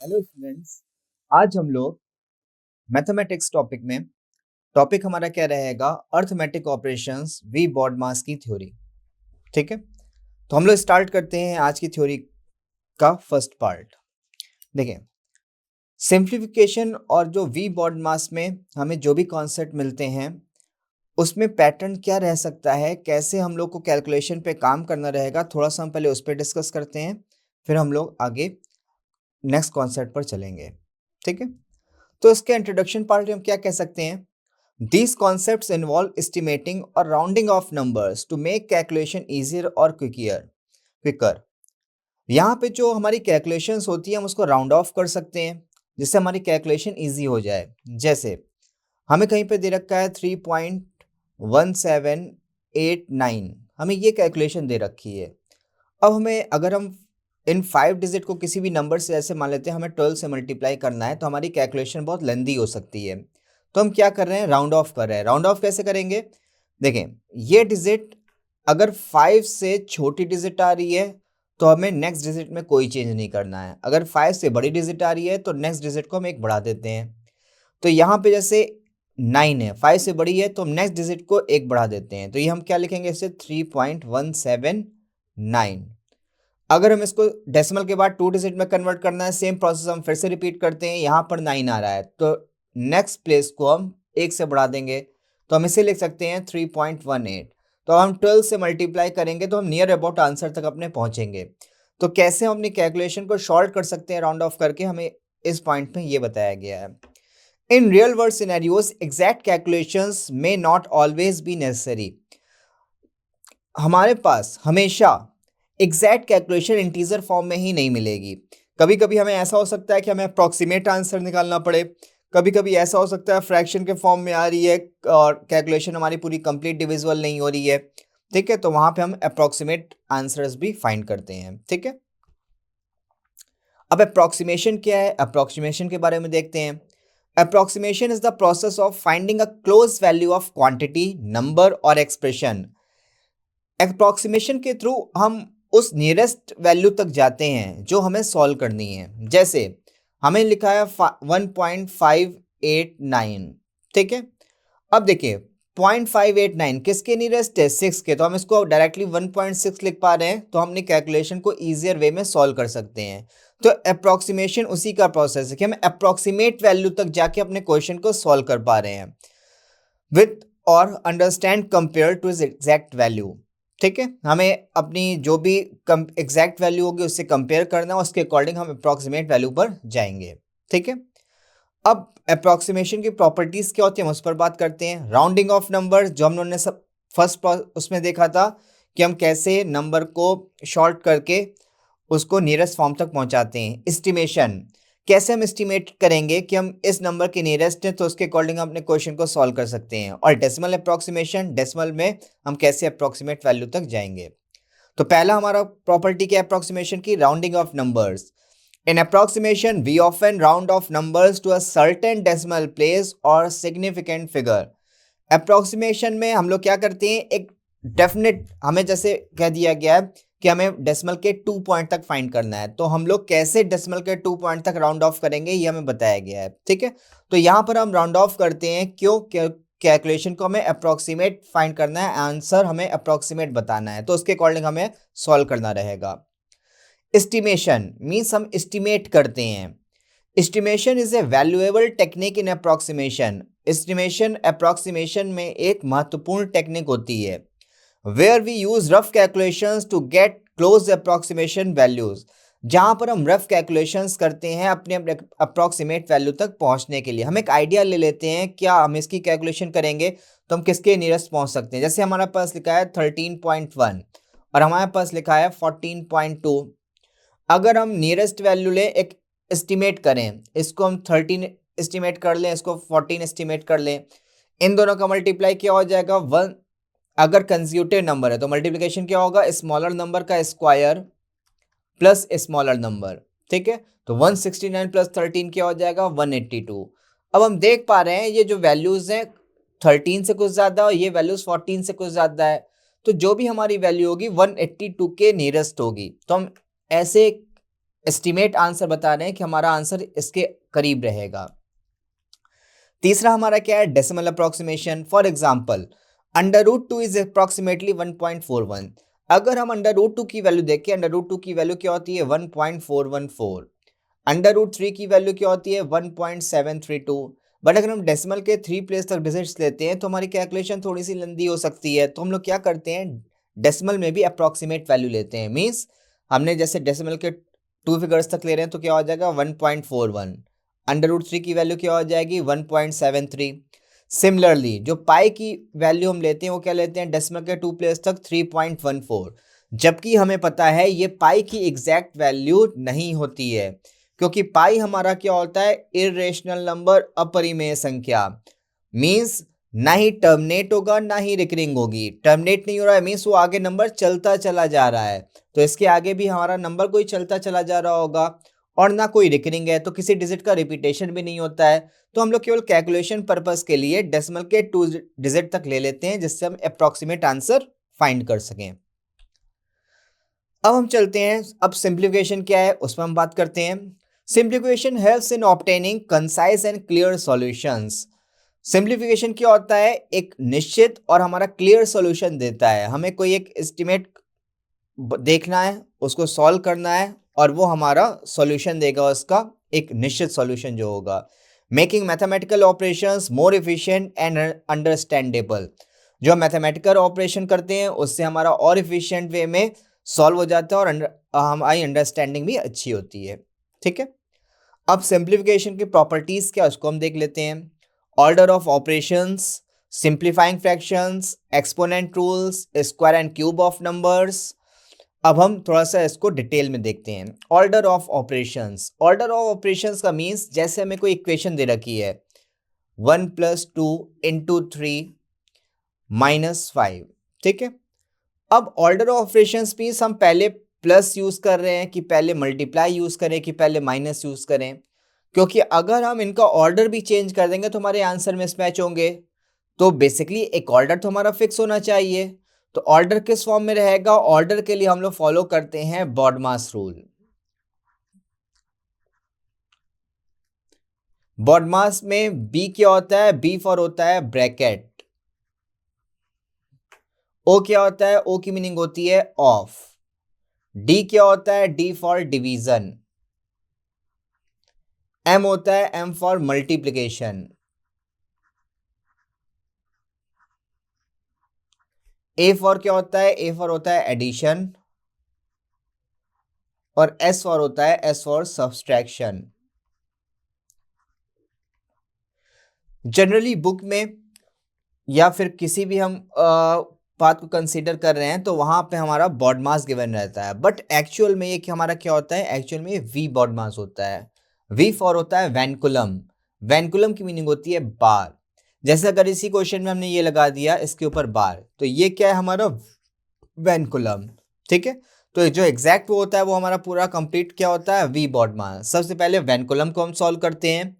Hello students, आज हम लोग मैथमेटिक्स टॉपिक में टॉपिक हमारा क्या रहेगा? अर्थमेटिक ऑपरेशंस वी बॉडमास की थ्योरी। ठीक है, तो हम लोग स्टार्ट करते हैं आज की थ्योरी का फर्स्ट पार्ट। देखिए, सिंप्लीफिकेशन और जो वी बॉडमास में हमें जो भी कॉन्सेप्ट मिलते हैं उसमें पैटर्न क्या रह सकता है, कैसे हम लोग को कैलकुलेशन पे काम करना रहेगा, थोड़ा सा हम पहले उस पर डिस्कस करते हैं, फिर हम लोग आगे नेक्स्ट कॉन्सेप्ट पर चलेंगे। ठीक है, तो इसके इंट्रोडक्शन पार्ट में हम क्या कह सकते हैं? These concepts involve estimating or rounding off numbers to make calculation easier or quicker. यहाँ पे जो हमारी कैलकुलेशंस होती है हम उसको राउंड ऑफ कर सकते हैं जिससे हमारी कैलकुलेशन इजी हो जाए। जैसे हमें कहीं पे दे रखा है 3.1789, हमें ये कैलकुलेशन दे रखी है। अब हमें अगर हम इन 5 डिजिट को किसी भी नंबर से ऐसे मान लेते हैं हमें 12 से मल्टीप्लाई करना है तो हमारी कैलकुलेशन बहुत लेंदी हो सकती है। तो हम क्या कर रहे हैं? राउंड ऑफ कर रहे हैं। राउंड ऑफ कैसे करेंगे? देखें, ये डिजिट अगर 5 से छोटी डिजिट आ रही है तो हमें नेक्स्ट डिजिट में कोई चेंज नहीं करना है। अगर 5 से बड़ी डिजिट आ रही है तो नेक्स्ट डिजिट को हम एक बढ़ा देते हैं। तो यहाँ पे जैसे 9 है, 5 से बड़ी है तो हम नेक्स्ट डिजिट को एक बढ़ा देते हैं। तो ये हम क्या लिखेंगे? इसे 3.179। अगर हम इसको डेसिमल के बाद 2 डिजिट में कन्वर्ट करना है, सेम प्रोसेस हम फिर से रिपीट करते हैं। यहाँ पर 9 आ रहा है तो नेक्स्ट प्लेस को हम 1 से बढ़ा देंगे, तो हम इसे लिख सकते हैं 3.18। तो हम 12 से मल्टीप्लाई करेंगे तो हम नियर अबाउट आंसर तक अपने पहुंचेंगे। तो कैसे हम अपनी कैलकुलेशन को शॉर्ट कर सकते हैं राउंड ऑफ करके, हमें इस पॉइंट में ये बताया गया है। In real world scenarios exact calculations may not always be necessary. हमारे पास हमेशा एग्जैक्ट कैलकुलेशन इंटीजर फॉर्म में ही नहीं मिलेगी। कभी कभी हमें ऐसा हो सकता है कि हमें अप्रॉक्सीमेट आंसर निकालना पड़े, कभी कभी ऐसा हो सकता है फ्रैक्शन के फॉर्म में आ रही है और कैलकुलेशन हमारी पूरी कंप्लीट डिविजिबल नहीं हो रही है। ठीक है, तो वहां पे हम अप्रॉक्सीमेट आंसर्स भी फाइंड करते हैं। ठीक है, अब अप्रॉक्सीमेशन क्या है? अप्रॉक्सीमेशन के बारे में देखते हैं। Approximation is the process of finding a close value of quantity, number और एक्सप्रेशन। अप्रॉक्सीमेशन के थ्रू हम उस नियरेस्ट वैल्यू तक जाते हैं जो हमें सॉल्व करनी है। जैसे हमें लिखा है 1.589। ठीक है, अब देखिए 0.589 किसके नियरेस्ट है? 6 के। तो हम इसको डायरेक्टली 1.6 लिख पा रहे हैं तो हम अपनी कैलकुलेशन को ईजियर वे में सॉल्व कर सकते हैं। तो अप्रॉक्सीमेशन उसी का प्रोसेस है कि हम अप्रॉक्सीमेट वैल्यू तक जाके अपने क्वेश्चन को सॉल्व कर पा रहे हैं विथ और understand compare two is exact value. ठीक है, हमें अपनी जो भी एग्जैक्ट वैल्यू होगी उससे कंपेयर करना है, उसके अकॉर्डिंग हम अप्रॉक्सीमेट वैल्यू पर जाएंगे। ठीक है, अब अप्रॉक्सीमेशन की प्रॉपर्टीज क्या होती है हम उस पर बात करते हैं। राउंडिंग ऑफ नंबर, जो हम लोगों ने सब फर्स्ट उसमें देखा था कि हम कैसे नंबर को शॉर्ट करके उसको नियरेस्ट फॉर्म तक पहुंचाते हैं। एस्टिमेशन, कैसे हम एस्टिमेट करेंगे कि हम इस नंबर के नियरेस्ट हैं तो उसके अकॉर्डिंग हम अपने क्वेश्चन को सॉल्व कर सकते हैं। और डेसिमल अप्रॉक्सीमेशन, डेसिमल में हम कैसे अप्रॉक्सीमेट वैल्यू तक जाएंगे। तो पहला हमारा प्रॉपर्टी क्या है अप्रॉक्सीमेशन की? Rounding off numbers. In approximation we often round off numbers to a certain decimal place और सिग्निफिकेंट फिगर। अप्रॉक्सीमेशन में हम लोग क्या करते हैं? एक डेफिनेट, हमें जैसे कह दिया गया है कि हमें डेसिमल के 2 पॉइंट तक फाइंड करना है, तो हम लोग कैसे डेसिमल के 2 पॉइंट तक राउंड ऑफ करेंगे ये हमें बताया गया है। ठीक है, तो यहाँ पर हम राउंड ऑफ करते हैं क्यों? कैलकुलेशन को हमें अप्रॉक्सीमेट फाइंड करना है, आंसर हमें अप्रॉक्सीमेट बताना है, तो उसके अकॉर्डिंग हमें सॉल्व करना रहेगा। एस्टिमेशन मीन्स हम एस्टिमेट करते हैं। Estimation is a valuable technique in approximation. Estimation approximation में एक महत्वपूर्ण टेक्निक होती है where we use rough calculations to get close approximation values, जहां पर हम रफ कैलकुलेशंस करते हैं अपने अप्रॉक्सीमेट वैल्यू तक पहुंचने के लिए। हम एक आइडिया ले लेते हैं क्या हम इसकी कैलकुलेशन करेंगे तो हम किसके नियरेस्ट पहुंच सकते हैं। जैसे हमारे पास लिखा है 13.1 और हमारे पास लिखा है 14.2। अगर हम नियरेस्ट वैल्यू ले एक एस्टिमेट करें, इसको हम 13 एस्टिमेट कर लें, इसको 14 एस्टिमेट कर लें, इन दोनों का मल्टीप्लाई क्या हो जाएगा? 1। अगर कंसेक्यूटिव नंबर है तो मल्टीप्लिकेशन क्या होगा? स्मॉलर नंबर का स्क्वायर प्लस स्मॉलर नंबर। ठीक है, तो 169 प्लस 13 क्या हो जाएगा? 182। अब हम देख पा रहे हैं ये जो वैल्यूज हैं 13 से कुछ ज्यादा और ये वैल्यूज 14 से कुछ ज्यादा है, तो जो भी हमारी वैल्यू होगी 182 के नियरेस्ट होगी। तो हम ऐसे एस्टिमेट आंसर बता रहे हैं कि हमारा आंसर इसके करीब रहेगा। तीसरा हमारा क्या है, decimal approximation. For example √2 is approximately 1.41। अगर हम √2 की वैल्यू देखें, √2 की वैल्यू क्या होती है 1.414, √3 की वैल्यू क्या होती है 1.732। बट अगर हम डेसिमल के 3 प्लेस तक डिजिट्स लेते हैं तो हमारी कैलकुलेशन थोड़ी सी लंबी हो सकती है, तो हम लोग क्या करते हैं, डेसिमल में भी अप्रोक्सीमेट वैल्यू लेते हैं। मीन्स हमने जैसे डेसिमल के 2 फिगर्स तक ले रहे हैं तो क्या हो जाएगा 1.41, √3 की वैल्यू क्या हो जाएगी 1.73। सिमिलरली जो पाई की वैल्यू हम लेते हैं वो क्या लेते हैं, डेसिमल के 2 प्लेस तक 3.14, जबकि हमें पता है ये पाई की एग्जैक्ट वैल्यू नहीं होती है, क्योंकि पाई हमारा क्या होता है, इरेशनल नंबर, अपरिमेय संख्या। मीन्स ना ही टर्मिनेट होगा ना ही रिकरिंग होगी। टर्मिनेट नहीं हो रहा है मीन्स वो आगे नंबर चलता चला जा रहा है, तो इसके आगे भी हमारा नंबर कोई चलता चला जा रहा होगा, और ना कोई रिकरिंग है तो किसी डिजिट का रिपीटेशन भी नहीं होता है। तो हम लोग केवल कैलकुलेशन पर्पस के लिए डेसिमल के 2 डिजिट तक ले लेते हैं, जिससे हम अप्रोक्सीमेट आंसर फाइंड कर सकें। अब हम चलते हैं, अब सिंप्लीफिकेशन क्या है उस पर हम बात करते हैं। Simplification helps in obtaining concise and clear solutions. Simplification क्या होता है, एक निश्चित और हमारा क्लियर सॉल्यूशन देता है। हमें कोई एक एस्टिमेट देखना है, उसको सॉल्व करना है, और वो हमारा सॉल्यूशन देगा, उसका एक निश्चित सॉल्यूशन जो होगा। Making mathematical operations more efficient and understandable. जो मैथमेटिकल ऑपरेशन करते हैं उससे हमारा और एफिशिएंट वे में सॉल्व हो जाता है, और हमारी अंडरस्टैंडिंग भी अच्छी होती है। ठीक है, अब सिंप्लीफिकेशन की प्रॉपर्टीज क्या उसको हम देख लेते हैं। Order of operations, simplifying fractions, exponent rules, square and cube of numbers. अब हम थोड़ा सा इसको डिटेल में देखते हैं। Order of operations, order of operations का मीन्स जैसे हमें कोई इक्वेशन दे रखी है 1 + 2 × 3 - 5। ठीक है, अब ऑर्डर ऑफ ऑपरेशंस मीन्स हम पहले प्लस यूज कर रहे हैं कि पहले मल्टीप्लाई यूज करें कि पहले माइनस यूज करें, क्योंकि अगर हम इनका ऑर्डर भी चेंज कर देंगे तो हमारे आंसर में मिसमैच होंगे। तो बेसिकली एक ऑर्डर तो हमारा फिक्स होना चाहिए। तो ऑर्डर किस फॉर्म में रहेगा, ऑर्डर के लिए हम लोग फॉलो करते हैं बॉडमास रूल। बॉडमास में बी क्या होता है, बी फॉर होता है ब्रैकेट। ओ क्या होता है, ओ की मीनिंग होती है ऑफ। डी क्या होता है, डी फॉर डिवीजन। एम होता है M for multiplication. A for क्या होता है, ए फॉर होता है एडिशन। और एस फॉर होता है S for subtraction. Generally book में या फिर किसी भी हम बात को कंसीडर कर रहे हैं तो वहां पे हमारा बॉड मास गिवन रहता है, बट एक्चुअल में ये हमारा क्या होता है, एक्चुअल में वी बॉड मास होता है। वी फॉर होता है वैनकुलम। वैनकुलम की मीनिंग होती है बार। जैसे अगर इसी क्वेश्चन में हमने ये लगा दिया इसके ऊपर बार, तो ये क्या है हमारा वैनकुलम। ठीक है, तो जो एग्जैक्ट वो होता है वो हमारा पूरा कंप्लीट क्या होता है, वी बॉड मास। सबसे पहले वैनकुलम को हम सॉल्व करते हैं।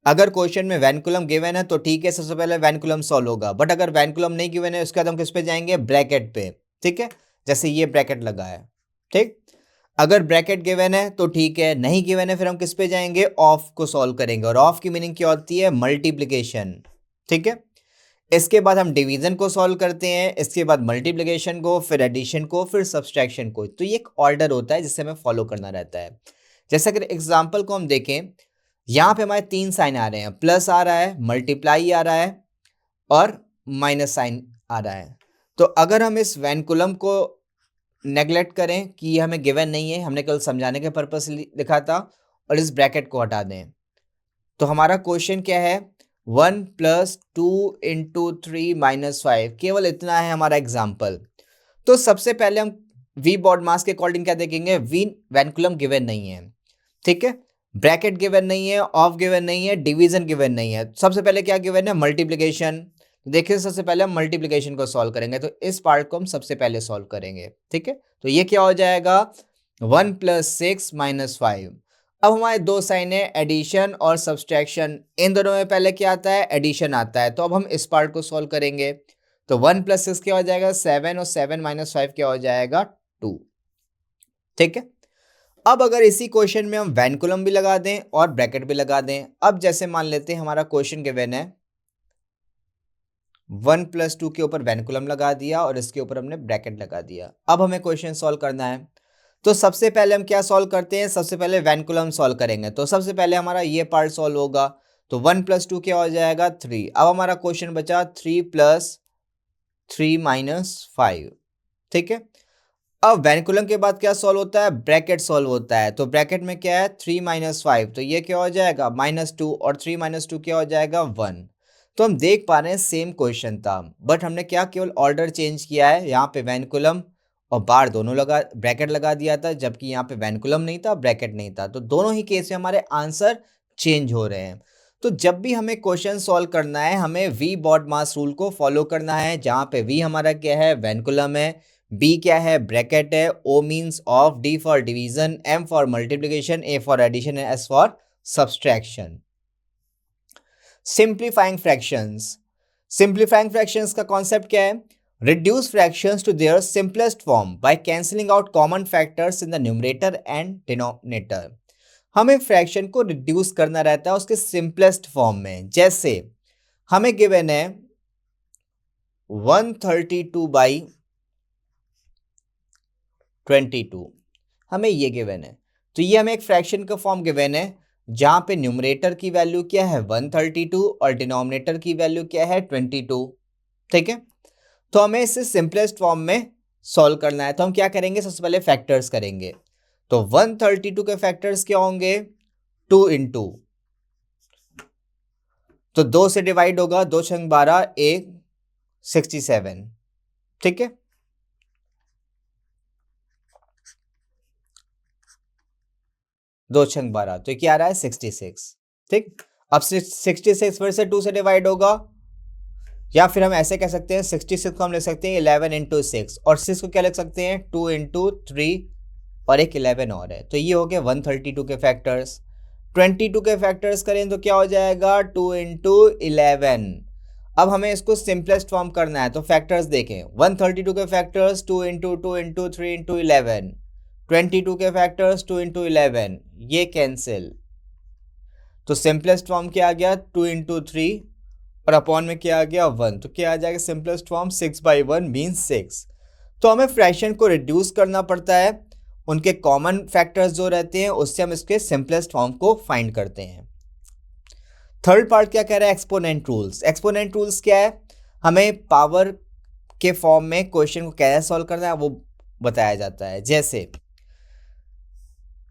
अगर क्वेश्चन में वैनकुलम गिवन है तो ठीक है, सबसे पहले वैनकुलम सॉल्व होगा, बट अगर वैनकुलम नहीं गिवन है उसके बाद हम किस पे जाएंगे, ब्रैकेट पे। ठीक है, जैसे ये ब्रैकेट लगा है। ठीक, अगर ब्रैकेट गिवन है तो ठीक है, नहीं गिवन है फिर हम किस पे जाएंगे, ऑफ को सॉल्व करेंगे, और ऑफ की मीनिंग क्या होती है, मल्टीप्लीकेशन। ठीक है, इसके बाद हम डिवीजन को सॉल्व करते हैं, इसके बाद मल्टीप्लिकेशन को, फिर एडिशन को, फिर सब्सट्रैक्शन को। तो ये एक ऑर्डर होता है जिससे हमें फॉलो करना रहता है। जैसे अगर एग्जाम्पल को हम देखें, यहाँ पे हमारे 3 साइन आ रहे हैं, प्लस आ रहा है, मल्टीप्लाई आ रहा है, और माइनस साइन आ रहा है। तो अगर हम इस वैनकुलम को नेग्लेक्ट करें कि ये हमें गिवन नहीं है, हमने कल समझाने के पर्पज से लिखा था, और इस ब्रैकेट को हटा दें, तो हमारा क्वेश्चन क्या है, 1 + 2 × 3 - 5। केवल इतना है हमारा एग्जाम्पल। तो सबसे पहले हम वी बॉड मास के अकॉर्डिंग क्या देखेंगे, वी वैनकुलम गिवन नहीं है। ठीक है, ब्रैकेट गिवन नहीं है, ऑफ गिवन नहीं है, डिवीजन गिवन नहीं है। सबसे पहले क्या गिवन है, मल्टीप्लिकेशन। देखिए सबसे पहले हम मल्टीप्लिकेशन को सॉल्व करेंगे, तो इस पार्ट को हम सबसे पहले सॉल्व करेंगे। ठीक है, तो ये क्या हो जाएगा, 1 + 6 - 5। अब हमारे 2 साइन है, एडिशन और सब्सट्रैक्शन। इन दोनों में पहले क्या आता है, एडिशन आता है। तो अब हम इस पार्ट को सॉल्व करेंगे, तो 1 + 6 क्या हो जाएगा, 7, और 7 - 5 क्या हो जाएगा, 2। ठीक है, अब अगर इसी क्वेश्चन में हम वैनकुलम भी लगा दें और ब्रैकेट भी लगा दें, अब जैसे मान लेते हैं हमारा क्वेश्चन गिवन है 1 + 2 के ऊपर वैनकुलम लगा दिया और इसके ऊपर हमने ब्रैकेट लगा दिया। अब हमें क्वेश्चन सॉल्व करना है, तो सबसे पहले हम क्या सॉल्व करते हैं, सबसे पहले वैनकुलम सॉल्व करेंगे। तो सबसे पहले हमारा ये पार्ट सॉल्व होगा, तो 1 + 2 क्या हो जाएगा 3। अब हमारा क्वेश्चन बचा 3 + 3 - 5, ठीक है। अब वैनकुलम के बाद क्या सॉल्व होता है, ब्रैकेट सॉल्व होता है। तो ब्रैकेट में क्या है 3 - 5, तो ये क्या हो जाएगा -2 और 3 - 2 क्या हो जाएगा 1। तो हम देख पा रहे हैं सेम क्वेश्चन था, बट हमने क्या केवल ऑर्डर चेंज किया है। यहाँ पे वैनकुलम और बार दोनों लगा, ब्रैकेट लगा दिया था, जबकि यहाँ पे वैनकुलम नहीं था, ब्रैकेट नहीं था। तो दोनों ही केस में हमारे आंसर चेंज हो रहे हैं। तो जब भी हमें क्वेश्चन सॉल्व करना है, हमें वी बॉड मास रूल को फॉलो करना है, जहाँ पे वी हमारा क्या है वैनकुलम है, बी क्या है ब्रैकेट है, O means of, D for division, M for multiplication, A for addition, S for subtraction. Simplifying fractions, simplifying fractions का कॉन्सेप्ट क्या है, reduce fractions to their simplest form by cancelling out common factors in the numerator and denominator. हमें fraction को reduce करना रहता है उसके simplest form में। जैसे हमें गिवन है 132/22, हमें ये गिवन है। तो ये हमें एक फ्रैक्शन का फॉर्म गिवन है, जहां पे न्यूमरेटर की वैल्यू क्या है 132 और डिनोमिनेटर की वैल्यू क्या है 22, ठीक है। तो हमें इसे सिंपलेस्ट फॉर्म में सॉल्व करना है। तो हम क्या करेंगे, सबसे पहले फैक्टर्स करेंगे। तो 132 के फैक्टर्स क्या होंगे 2 × तो 2 से डिवाइड होगा, 2 × 12 1 67, ठीक है। दो छंग 12, तो क्या आ रहा है 66, ठीक। अब 66 फिर से 2 से डिवाइड होगा, या फिर हम ऐसे कह सकते हैं 66 को हम लिख सकते हैं 11 × 6, और 6 को क्या लिख सकते हैं 2 × 3, और एक 11 और है। तो ये हो गए 132 के फैक्टर्स। 22 के फैक्टर्स करें तो क्या हो जाएगा 2 × 11। अब हमें इसको सिंपलेस्ट फॉर्म करना है, तो फैक्टर्स देखें 132 के फैक्टर्स 2 × 2 × 3 × 11, 22 के फैक्टर्स 2 × 11, ये कैंसिल। तो सिंपलेस्ट फॉर्म क्या आ गया 2 × 3 और अपॉन में क्या आ गया 1, तो क्या आ जाएगा सिंपलेस्ट फॉर्म 6/1 मीन्स 6। तो हमें फ्रैक्शन को रिड्यूस करना पड़ता है, उनके कॉमन फैक्टर्स जो रहते हैं उससे हम इसके सिंपलेस्ट फॉर्म को फाइंड करते हैं। थर्ड पार्ट क्या कह रहा है, एक्सपोनेंट रूल्स। एक्सपोनेंट रूल्स क्या है, हमें पावर के फॉर्म में क्वेश्चन को कैसे सॉल्व करना है वो बताया जाता है। जैसे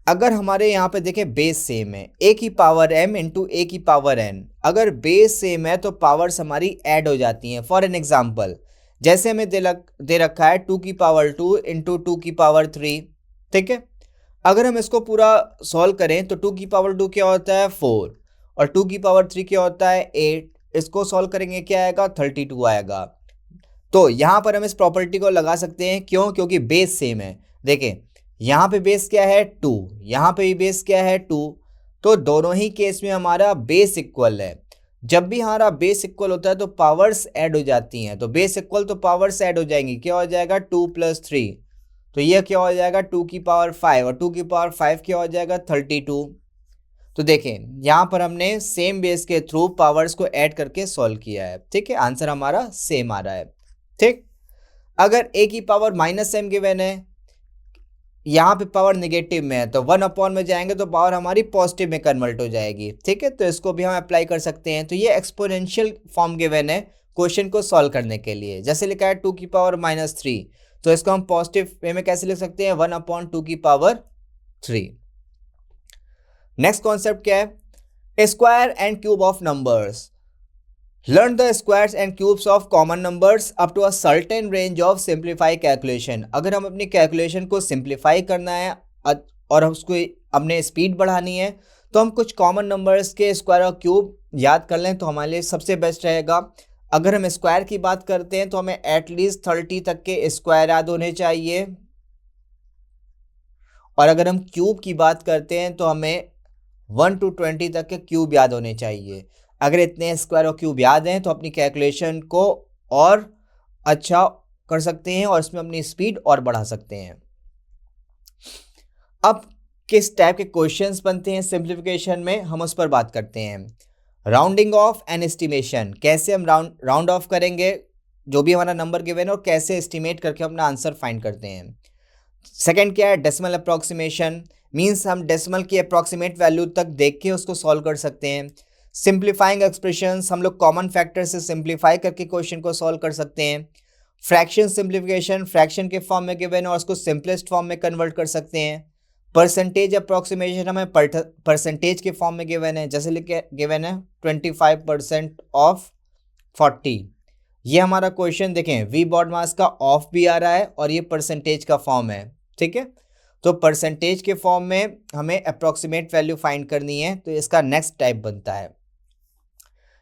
अगर हमारे यहाँ पे देखें बेस सेम है, a की पावर m इंटू a की पावर n, अगर बेस सेम है तो पावर्स हमारी ऐड हो जाती हैं। फॉर एन एग्जाम्पल, जैसे हमें दे रखा है 2 की पावर 2 इंटू 2 की पावर 3, ठीक है। अगर हम इसको पूरा सॉल्व करें तो 2 की पावर 2 क्या होता है 4 और 2 की पावर 3 क्या होता है 8, इसको सॉल्व करेंगे क्या आएगा 32 आएगा। तो यहाँ पर हम इस प्रॉपर्टी को लगा सकते हैं, क्यों, क्योंकि बेस सेम है। देखें यहाँ पे बेस क्या है 2, यहाँ पे भी बेस क्या है 2, तो दोनों ही केस में हमारा बेस इक्वल है। जब भी हमारा बेस इक्वल होता है तो पावर्स ऐड हो जाती हैं, तो बेस इक्वल तो पावर्स ऐड हो जाएंगी, क्या हो जाएगा 2 + 3, तो ये क्या हो जाएगा 2 की पावर 5 और 2 की पावर 5 क्या हो जाएगा 32। तो देखें यहाँ पर हमने सेम बेस के थ्रू पावर्स को ऐड करके सॉल्व किया है, ठीक है। आंसर हमारा सेम आ रहा है, ठीक। अगर a की पावर -m गिवन है, यहाँ पे पावर नेगेटिव में है, तो 1 में जाएंगे तो पावर हमारी पॉजिटिव में कन्वर्ट हो जाएगी, ठीक है। तो इसको भी हम अप्लाई कर सकते हैं। तो ये एक्सपोनेंशियल फॉर्म गिवन है क्वेश्चन को सॉल्व करने के लिए। जैसे लिखा है 2 की पावर -3, तो इसको हम पॉजिटिव वे में कैसे लिख सकते हैं 1/2 की पावर 3। नेक्स्ट कॉन्सेप्ट क्या है, square and cube of numbers. Learn the squares and cubes of common numbers up to a certain range of simplify calculation। अगर हम अपनी कैलकुलेशन को सिंप्लीफाई करना है और उसको हमने स्पीड बढ़ानी है, तो हम कुछ कॉमन नंबर्स के स्क्वायर और क्यूब याद कर लें तो हमारे लिए सबसे बेस्ट रहेगा। अगर हम स्क्वायर की बात करते हैं तो हमें एटलीस्ट 30 तक के स्क्वायर याद होने चाहिए, और अगर हम क्यूब की बात करते हैं तो हमें 1 to 20 तक के क्यूब याद होने चाहिए। अगर इतने स्क्वायर और क्यूब याद हैं तो अपनी कैलकुलेशन को और अच्छा कर सकते हैं और इसमें अपनी स्पीड और बढ़ा सकते हैं। अब किस टाइप के क्वेश्चंस बनते हैं सिंप्लीफिकेशन में, हम उस पर बात करते हैं। राउंडिंग ऑफ एंड एस्टिमेशन, कैसे हम राउंड ऑफ करेंगे जो भी हमारा नंबर गिवन है और कैसे एस्टिमेट करके अपना आंसर फाइंड करते हैं। सेकंड क्या है, डेसिमल अप्रॉक्सीमेशन, मींस हम डेसिमल की अप्रॉक्सीमेट वैल्यू तक देख के उसको सॉल्व कर सकते हैं। सिंप्लीफाइंग एक्सप्रेशंस, हम लोग कॉमन फैक्टर से सिंप्लीफाई करके क्वेश्चन को सॉल्व कर सकते हैं। फ्रैक्शन सिंप्लीफिकेशन, फ्रैक्शन के फॉर्म में गिवन है और उसको सिंपलेस्ट फॉर्म में कन्वर्ट कर सकते हैं। परसेंटेज अप्रॉक्सीमेशन, हमें परसेंटेज के फॉर्म में गिवन है, जैसे लिखे गिवन है 25% ऑफ 40। ये हमारा क्वेश्चन देखें, वी बॉड मास का ऑफ भी आ रहा है और ये परसेंटेज का फॉर्म है, ठीक है। तो परसेंटेज के फॉर्म में हमें अप्रॉक्सीमेट वैल्यू फाइंड करनी है, तो इसका नेक्स्ट टाइप बनता है।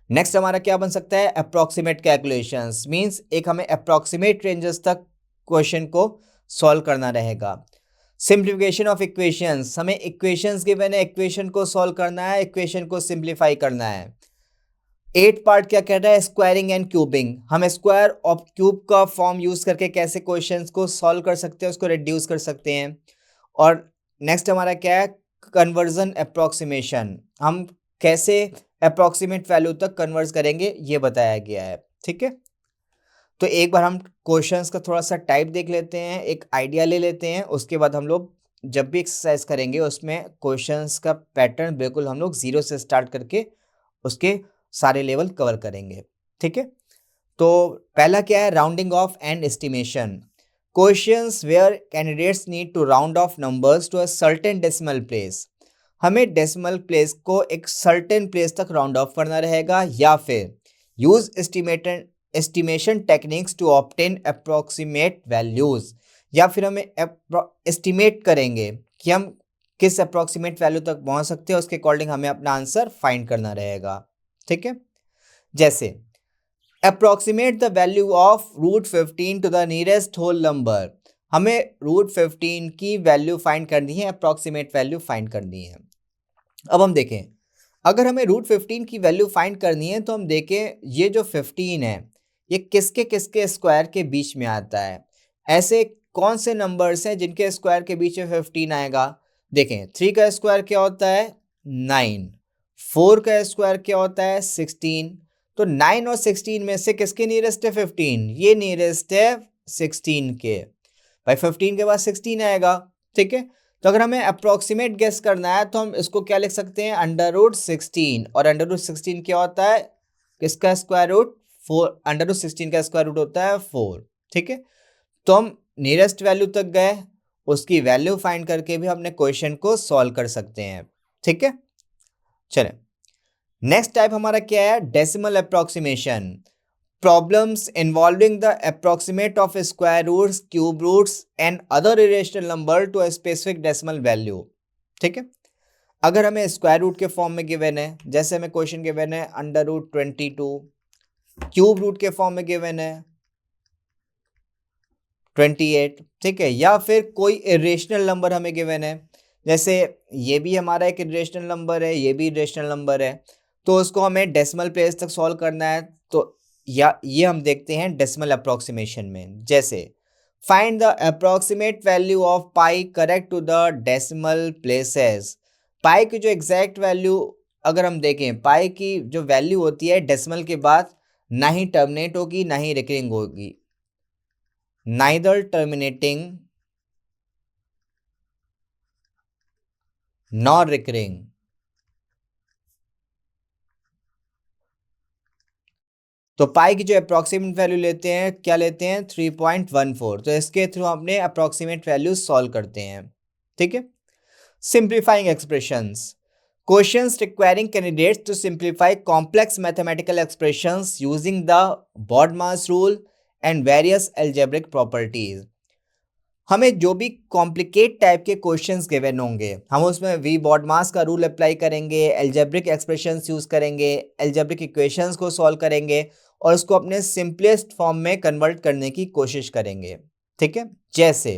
नेक्स्ट हमारा क्या बन सकता है, अप्रॉक्सीमेट कैलकुलेशंस, मींस एक हमें अप्रॉक्सीमेट रेंजेस तक क्वेश्चन को सॉल्व करना रहेगा। सिंप्लीफिकेशन ऑफ इक्वेशंस, हमें इक्वेशंस गिवन है, इक्वेशन को सॉल्व करना है, इक्वेशन को सिंप्लीफाई करना है। 8 पार्ट क्या कह रहा है, स्क्वायरिंग एंड क्यूबिंग, हम स्क्वायर और क्यूब का फॉर्म यूज करके कैसे क्वेश्चंस को सॉल्व कर सकते हैं, उसको रिड्यूस कर सकते हैं। और नेक्स्ट हमारा क्या है, कन्वर्जन अप्रॉक्सीमेशन, हम कैसे अप्रॉक्सीमेट वैल्यू तक कन्वर्ट करेंगे ये बताया गया है, ठीक है। तो एक बार हम क्वेश्चंस का थोड़ा सा टाइप देख लेते हैं, एक आइडिया ले लेते हैं, उसके बाद हम लोग जब भी एक्सरसाइज करेंगे उसमें क्वेश्चंस का पैटर्न बिल्कुल हम लोग 0 से स्टार्ट करके उसके सारे लेवल कवर करेंगे, ठीक है। तो पहला क्या है, rounding off and estimation, questions where candidates need to round off numbers to a certain decimal place, हमें डेसिमल प्लेस को एक सर्टेन प्लेस तक राउंड ऑफ करना रहेगा, या फिर use estimation techniques to obtain approximate values, या फिर हमें एस्टिमेट करेंगे कि हम किस अप्रॉक्सीमेट वैल्यू तक पहुंच सकते हैं, उसके अकॉर्डिंग हमें अपना आंसर फाइंड करना रहेगा, ठीक है। जैसे approximate the value of √15 to the nearest whole number, हमें √15 की वैल्यू फाइंड करनी है, अप्रॉक्सीमेट वैल्यू फाइंड करनी है। अब हम देखें, अगर हमें √15 की वैल्यू फाइंड करनी है तो हम देखें ये जो 15 है ये किसके किसके स्क्वायर के बीच में आता है, ऐसे कौन से नंबर्स हैं जिनके स्क्वायर के बीच में 15 आएगा। देखें 3 का स्क्वायर क्या होता है 9, 4 का स्क्वायर क्या होता है 16, तो 9 और 16 में से किसके नियरेस्ट है 15, ये नियरेस्ट है 16 के, भाई 15 के बाद 16 आएगा, ठीक है। तो अगर हमें अप्रॉक्सीमेट गेस करना है तो हम इसको क्या लिख सकते हैं, √16, और √16 क्या होता है, किसका स्क्वायर रूट 4, √16 का स्क्वायर रूट होता है 4, ठीक है। तो हम नियरेस्ट वैल्यू तक गए, उसकी वैल्यू फाइंड करके भी हमने क्वेश्चन को सॉल्व कर सकते हैं, ठीक है। चलें, नेक्स्ट टाइप हमारा क्या है, decimal approximation, problems involving the approximate of square roots, cube roots and other irrational number to a specific decimal value, ठीक है। अगर हमें स्क्वायर रूट के फॉर्म में गिवन है, जैसे हमें क्वेश्चन गिवन है √22, क्यूब रूट के फॉर्म में गिवन है 28, ठीक है, या फिर कोई इरेशनल नंबर हमें गिवन है, जैसे ये भी हमारा एक इरेशनल नंबर है, ये भी इरेशनल नंबर है, तो उसको हमें डेसिमल प्लेस तक सॉल्व करना है, तो या ये हम देखते हैं डेसिमल अप्रॉक्सीमेशन में। जैसे find the approximate value of pi correct to the decimal places, pi की जो एग्जैक्ट वैल्यू अगर हम देखें, पाई की जो वैल्यू होती है डेसिमल के बाद ना ही टर्मिनेट होगी ना ही रिकरिंग होगी, नाइदर टर्मिनेटिंग नॉर रिकरिंग। तो पाई की जो अप्रॉक्सीमेट वैल्यू लेते हैं, क्या लेते हैं 3.14, तो इसके थ्रू अपने अप्रॉक्सीमेट वैल्यू सॉल्व करते हैं, ठीक है। Simplifying expressions, questions requiring candidates to simplify complex mathematical expressions using the BODMAS rule and various algebraic properties, हमें जो भी कॉम्प्लिकेट टाइप के क्वेश्चंस गिवन होंगे हम उसमें वी बॉडमास का रूल अप्लाई करेंगे, अलजेब्रिक एक्सप्रेशंस यूज करेंगे, अलजेब्रिक इक्वेशंस को सॉल्व करेंगे और उसको अपने सिंपलेस्ट फॉर्म में कन्वर्ट करने की कोशिश करेंगे, ठीक है। जैसे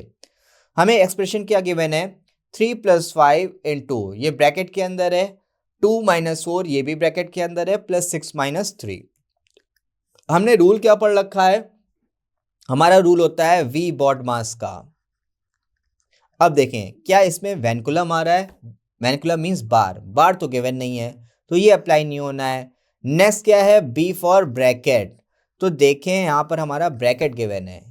हमें एक्सप्रेशन क्या गिवन है 3 + 5 × ये ब्रैकेट के अंदर है, 2 - 4 ये भी ब्रैकेट के अंदर है, +6 - 3, हमने रूल क्या पढ़ रखा है, हमारा रूल होता है वी बॉडमास का, अब देखें क्या इसमें वैनकुलम आ रहा है, वैनकुलम मीन्स बार, बार तो गिवन नहीं है तो ये अप्लाई नहीं होना है। नेक्स्ट क्या है, बी फॉर ब्रैकेट, तो देखें यहाँ पर हमारा ब्रैकेट गिवन है,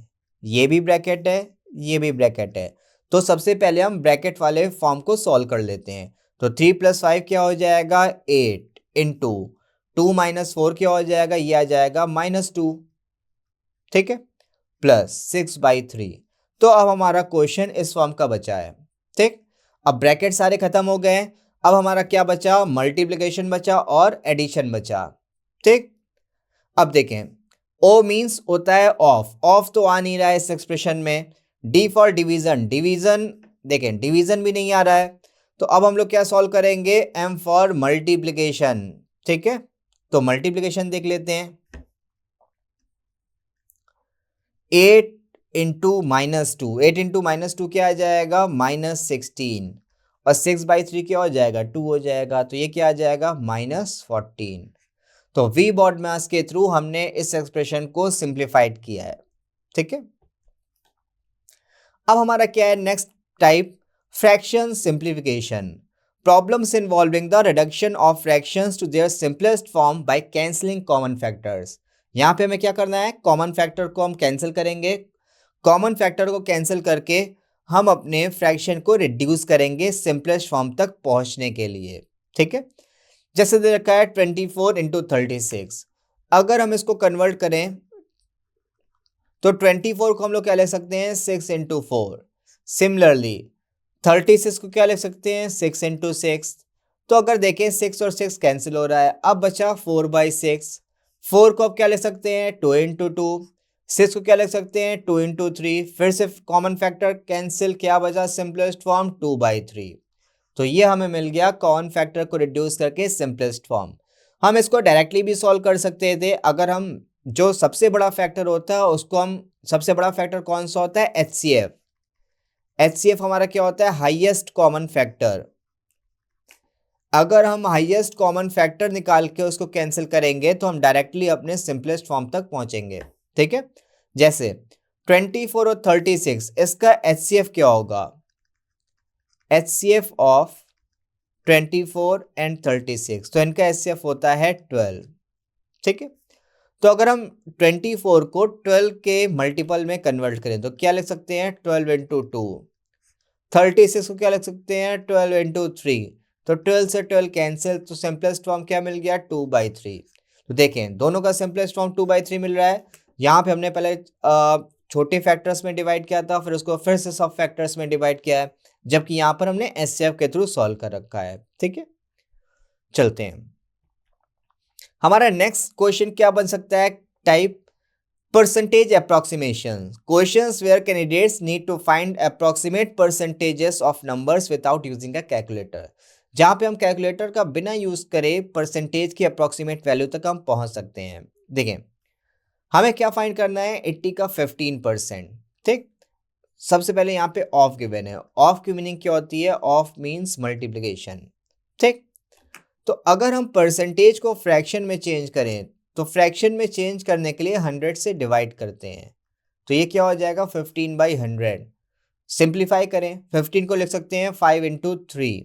ये भी ब्रैकेट है, ये भी ब्रैकेट है, तो सबसे पहले हम ब्रैकेट वाले फॉर्म को सॉल्व कर लेते हैं। तो 3 + 5 क्या हो जाएगा 8 इंटू 2 - 4 क्या हो जाएगा, ये आ जाएगा -2, ठीक है, प्लस 6/3। तो अब हमारा क्वेश्चन इस फॉर्म का बचा है, ठीक। अब ब्रैकेट सारे खत्म हो गए, अब हमारा क्या बचा, मल्टीप्लिकेशन बचा और एडिशन बचा, ठीक। अब देखें ओ मीन्स होता है ऑफ, ऑफ तो आ नहीं रहा है इस एक्सप्रेशन में। डी फॉर डिवीजन, डिवीजन देखें डिवीजन भी नहीं आ रहा है, तो अब हम लोग क्या सॉल्व करेंगे, एम फॉर मल्टीप्लिकेशन, ठीक है। तो मल्टीप्लिकेशन देख लेते हैं, 8 इंटू -2, 8 इंटू -2 क्या आ जाएगा -16, और 6/3 क्या हो जाएगा 2 हो जाएगा, तो ये क्या आ जाएगा -14। तो वी बॉड मैथ्स के थ्रू हमने इस एक्सप्रेशन को सिंप्लीफाइड किया है, ठीक है। अब हमारा क्या है next type, fraction simplification, problems involving the reduction of fractions to their simplest form by cancelling common factors. यहाँ पे हमें क्या करना है, कॉमन फैक्टर को हम कैंसिल करेंगे, कॉमन फैक्टर को कैंसिल करके हम अपने फ्रैक्शन को रिड्यूस करेंगे सिंपलेस्ट फॉर्म तक पहुंचने के लिए, ठीक है। जैसे दे रखा है 24 इंटू 36, अगर हम इसको कन्वर्ट करें तो 24 को हम लोग क्या ले सकते हैं 6 इंटू 4, सिमिलरली 36 को क्या ले सकते हैं 6 इंटू 6। तो अगर देखें 6 और 6 कैंसिल हो रहा है, अब बचा 4/6, 4 को अब क्या ले सकते हैं 2 इंटू 2, 6 को क्या ले सकते हैं 2 इंटू 3, फिर से कॉमन फैक्टर कैंसिल, क्या बचा सिंपलेस्ट फॉर्म 2/3। तो ये हमें मिल गया कॉमन फैक्टर को रिड्यूस करके सिंपलेस्ट फॉर्म। हम इसको डायरेक्टली भी सॉल्व कर सकते थे, अगर हम जो सबसे बड़ा फैक्टर होता है उसको हम, सबसे बड़ा फैक्टर कौन सा होता है HCF, HCF हमारा क्या होता है हाईएस्ट कॉमन फैक्टर। अगर हम हाईएस्ट कॉमन फैक्टर निकाल के उसको कैंसिल करेंगे तो हम डायरेक्टली अपने सिंपलेस्ट फॉर्म तक पहुंचेंगे, ठीक है। जैसे 24 और 36, इसका HCF क्या होगा, HCF ऑफ 24 एंड 36, तो इनका HCF होता है 12, ठीक है। तो अगर हम 24 को 12 के मल्टीपल में कन्वर्ट करें तो क्या लिख सकते हैं 12 इंटू 2, 36 को क्या लिख सकते हैं 12 इंटू 3, तो 12 से 12 कैंसिल, तो सिंपलेस्ट फॉर्म क्या मिल गया 2/3। तो देखें दोनों का सिंपलेस्ट फॉर्म 2/3 मिल रहा है। यहाँ पे हमने पहले छोटे फैक्टर्स में डिवाइड किया था, फिर उसको फिर से सब फैक्टर्स में डिवाइड किया है, जबकि यहाँ पर हमने HCF के थ्रू सॉल्व कर रखा है, ठीक है। चलते हैं, हमारा नेक्स्ट क्वेश्चन क्या बन सकता है, type percentage approximation, questions where candidates need to find approximate percentages of numbers without using a calculator, जहां पे हम कैलकुलेटर का बिना यूज करे परसेंटेज की अप्रोक्सीमेट वैल्यू तक हम पहुंच सकते हैं। देखें हमें क्या फाइंड करना है 80 का 15%, ठीक। सबसे पहले यहाँ पे ऑफ गिवन है, ऑफ की मीनिंग क्या होती है, ऑफ मीन्स मल्टीप्लिकेशन, ठीक। तो अगर हम परसेंटेज को फ्रैक्शन में चेंज करें तो फ्रैक्शन में चेंज करने के लिए 100 से डिवाइड करते हैं, तो ये क्या हो जाएगा 15/100। सिंप्लीफाई करें, 15 को लिख सकते हैं 5 इंटू 3,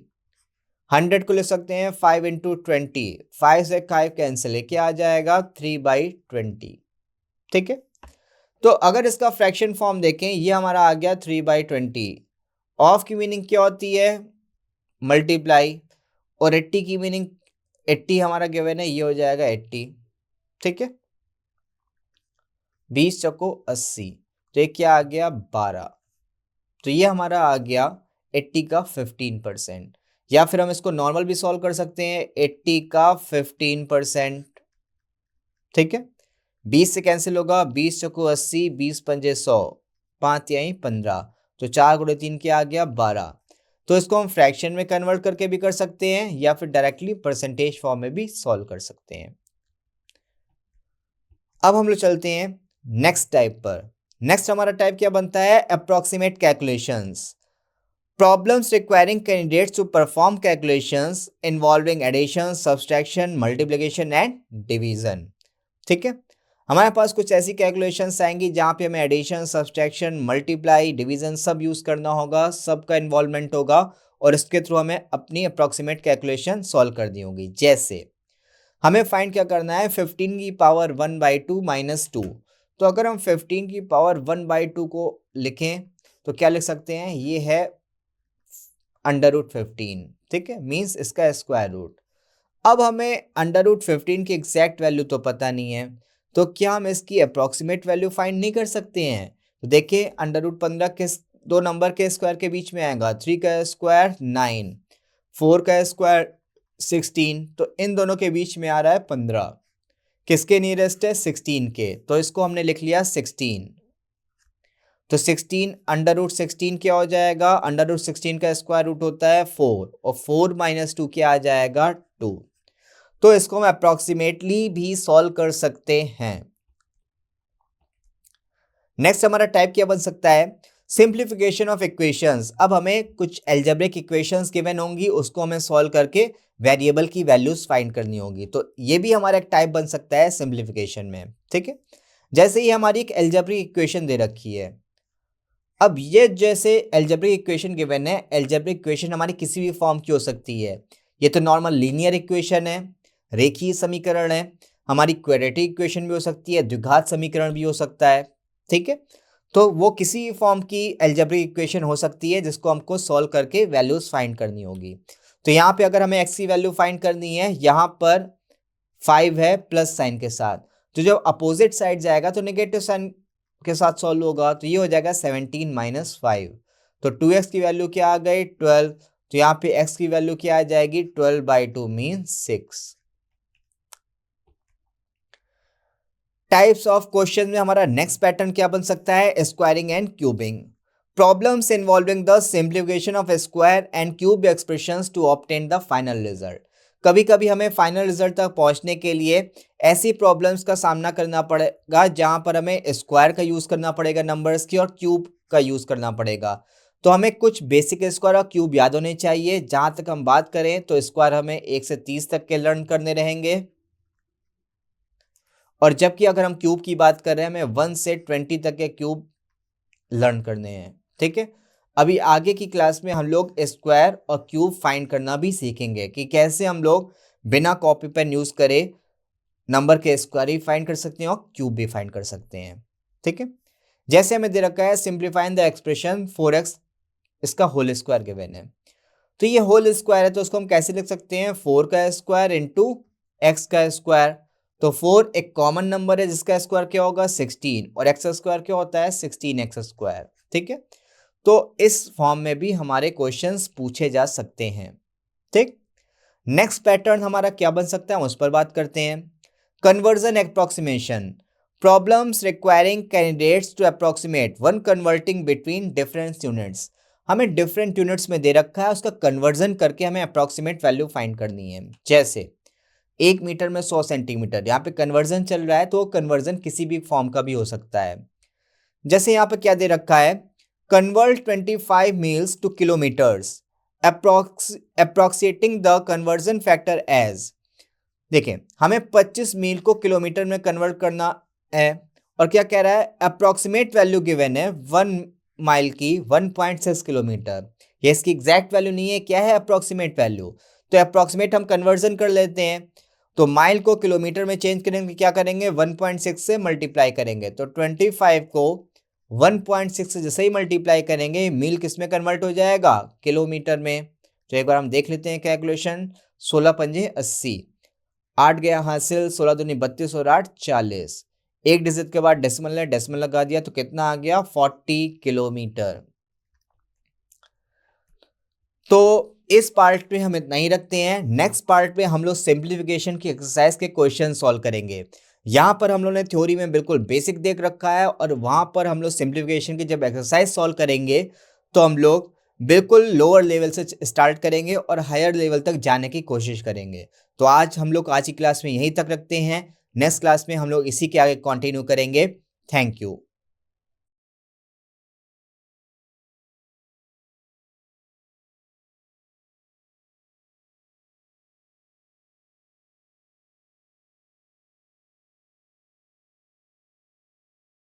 100 को लिख सकते हैं 5 इंटू 20, 5 से 5 कैंसिल है, क्या आ जाएगा 3/20, ठीक है। तो अगर इसका फ्रैक्शन फॉर्म देखें, ये हमारा आ गया 3/20। ऑफ की मीनिंग क्या होती है मल्टीप्लाई, और 80 की मीनिंग 80 हमारा गिवन है, ये हो जाएगा 80, ठीक है। 20 चौको 80, तो ये क्या आ गया 12, तो ये हमारा आ गया 80 का 15%, या फिर हम इसको नॉर्मल भी सॉल्व कर सकते हैं 80 का 15%, ठीक है। 20 से कैंसिल होगा, 20 चौको 80, 20 पंजे 100, 5 यहीं 15, तो 4 गुणे 3 क्या आ गया 12। तो इसको हम फ्रैक्शन में कन्वर्ट करके भी कर सकते हैं या फिर डायरेक्टली परसेंटेज फॉर्म में भी सॉल्व कर सकते हैं। अब हम लोग चलते हैं नेक्स्ट टाइप पर। नेक्स्ट हमारा टाइप क्या बनता है, approximate calculations, problems requiring candidates to perform calculations involving addition, subtraction, multiplication and division, ठीक है। हमारे पास कुछ ऐसी कैलकुलेशंस आएंगी जहाँ पे हमें एडिशन, सब्सट्रैक्शन, मल्टीप्लाई, डिवीजन सब यूज करना होगा, सबका इन्वॉल्वमेंट होगा और इसके थ्रू हमें अपनी अप्रॉक्सीमेट कैलकुलेशन सॉल्व करनी होगी। जैसे हमें फाइंड क्या करना है, 15 की पावर 1/2 -2। तो अगर हम 15 की पावर 1/2 को लिखें तो क्या लिख सकते हैं, ये है √15, ठीक है, मीन्स इसका स्क्वायर रूट। अब हमें √15 की एग्जैक्ट वैल्यू तो पता नहीं है, तो क्या हम इसकी अप्रॉक्सीमेट वैल्यू फाइंड नहीं कर सकते हैं? तो देखिए √15 किस दो नंबर के स्क्वायर के बीच में आएगा, 3 का स्क्वायर 9, 4 का स्क्वायर 16, तो इन दोनों के बीच में आ रहा है 15। किसके नियरेस्ट है, 16 के, तो इसको हमने लिख लिया 16। तो 16 √16 क्या हो जाएगा, √16 का स्क्वायर रूट होता है 4 और 4 - 2 क्या आ जाएगा, 2। तो इसको हम अप्रॉक्सीमेटली भी सॉल्व कर सकते हैं। नेक्स्ट हमारा टाइप क्या बन सकता है, सिंप्लीफिकेशन ऑफ इक्वेशंस। अब हमें कुछ एल्जेब्रिक इक्वेशंस गिवन होंगी, उसको हमें सॉल्व करके वेरिएबल की वैल्यूज फाइंड करनी होगी, तो ये भी हमारा एक टाइप बन सकता है सिंप्लीफिकेशन में, ठीक है। जैसे ही हमारी एक एल्जेब्रिक इक्वेशन दे रखी है, अब ये जैसे एल्जेब्रिक इक्वेशन गिवन है, एल्जेब्रिक इक्वेशन हमारी किसी भी फॉर्म की हो सकती है। ये तो नॉर्मल लीनियर इक्वेशन है, रेखीय समीकरण है, हमारी क्वाड्रेटिक इक्वेशन भी हो सकती है, द्विघात समीकरण भी हो सकता है, ठीक है। तो वो किसी भी फॉर्म की एल्जेब्रिक इक्वेशन हो सकती है जिसको हमको सॉल्व करके वैल्यूज फाइंड करनी होगी। तो यहाँ पे अगर हमें x की वैल्यू फाइंड करनी है, यहाँ पर 5 है प्लस साइन के साथ, तो जब अपोजिट साइड जाएगा तो नेगेटिव साइन के साथ सॉल्व होगा, तो ये हो जाएगा 17 - 5। तो 2x की वैल्यू क्या आ गई, 12। तो यहाँ पे x की वैल्यू क्या आ जाएगी, 12/2 मीन्स 6। टाइप्स ऑफ क्वेश्चन में हमारा नेक्स्ट पैटर्न क्या बन सकता है, squaring and cubing. Problems involving the simplification of square and cube expressions to obtain the final result. कभी कभी हमें फाइनल रिजल्ट तक पहुंचने के लिए ऐसी प्रॉब्लम्स का सामना करना पड़ेगा जहां पर हमें स्क्वायर का यूज करना पड़ेगा नंबर्स की, और क्यूब का यूज करना पड़ेगा। तो हमें कुछ बेसिक स्क्वायर और क्यूब याद होने चाहिए। जहां तक हम बात करें तो स्क्वायर हमें 1 से 30 तक के लर्न करने रहेंगे, और जबकि अगर हम क्यूब की बात कर रहे हैं, हमें 1 से 20 तक के क्यूब लर्न करने हैं, ठीक है। अभी आगे की क्लास में हम लोग स्क्वायर और क्यूब फाइंड करना भी सीखेंगे कि कैसे हम लोग बिना कॉपी पेन यूज करे नंबर के स्क्वायर भी फाइंड कर सकते हैं और क्यूब भी फाइंड कर सकते हैं, ठीक है। जैसे हमें दे रखा है सिंप्लीफाइंग द एक्सप्रेशन 4x, इसका होल स्क्वायर गिवन है। तो ये होल स्क्वायर है, तो उसको हम कैसे लिख सकते हैं, 4 का स्क्वायर इंटू एक्स का स्क्वायर। तो 4 एक कॉमन नंबर है जिसका स्क्वायर क्या होगा, 16, और एक्स स्क्वायर क्या होता है, 16x स्क्वायर, ठीक है। तो इस फॉर्म में भी हमारे क्वेश्चंस पूछे जा सकते हैं, ठीक। नेक्स्ट पैटर्न हमारा क्या बन सकता है, उस पर बात करते हैं। Conversion approximation, problems requiring candidates to approximate one converting between different units. हमें डिफरेंट यूनिट्स में दे रखा है, उसका कन्वर्जन करके हमें अप्रोक्सीमेट वैल्यू फाइंड करनी है। जैसे 1 मीटर में 100 सेंटीमीटर, यहाँ पे कन्वर्जन चल रहा है, तो कन्वर्जन किसी भी फॉर्म का भी हो सकता है। जैसे यहाँ पे क्या दे रखा है, convert 25 miles to kilometres, approximating the conversion factor as. देखें हमें 25 मील को किलोमीटर में कन्वर्ट करना है, और क्या कह रहा है, अप्रोक्सीमेट वैल्यू गिवन है 1 माइल की 1.6 किलोमीटर। ये इसकी एग्जैक्ट वैल्यू नहीं है, क्या है अप्रोक्सीमेट वैल्यू। तो अप्रोक्सीमेट हम कन्वर्जन कर लेते हैं, तो माइल को किलोमीटर में चेंज करेंगे, क्या करेंगे, 1.6 से मल्टीप्लाई करेंगे। तो 25 को 1.6 से जैसे ही मल्टीप्लाई करेंगे, मील किस में कन्वर्ट हो जाएगा, किलोमीटर में। तो एक बार हम देख लेते हैं कैलकुलेशन, 16 पंजे 80, 8 गया हासिल, 16 दूनी 32 और 8 40। एक डिजिट के बाद डेसिमल है, डेसिमल लगा दिया, तो कितना आ गया, 40 किलोमीटर। तो इस पार्ट में हम इतना ही रखते हैं। नेक्स्ट पार्ट में हम लोग सिंप्लीफिकेशन की एक्सरसाइज के क्वेश्चन सॉल्व करेंगे। यहाँ पर हम लोग ने थ्योरी में बिल्कुल बेसिक देख रखा है, और वहां पर हम लोग सिंप्लीफिकेशन की जब एक्सरसाइज सॉल्व करेंगे तो हम लोग बिल्कुल लोअर लेवल से स्टार्ट करेंगे और हायर लेवल तक जाने की कोशिश करेंगे। तो आज की क्लास में यहीं तक रखते हैं। नेक्स्ट क्लास में हम लोग इसी के आगे कंटिन्यू करेंगे। Thank you.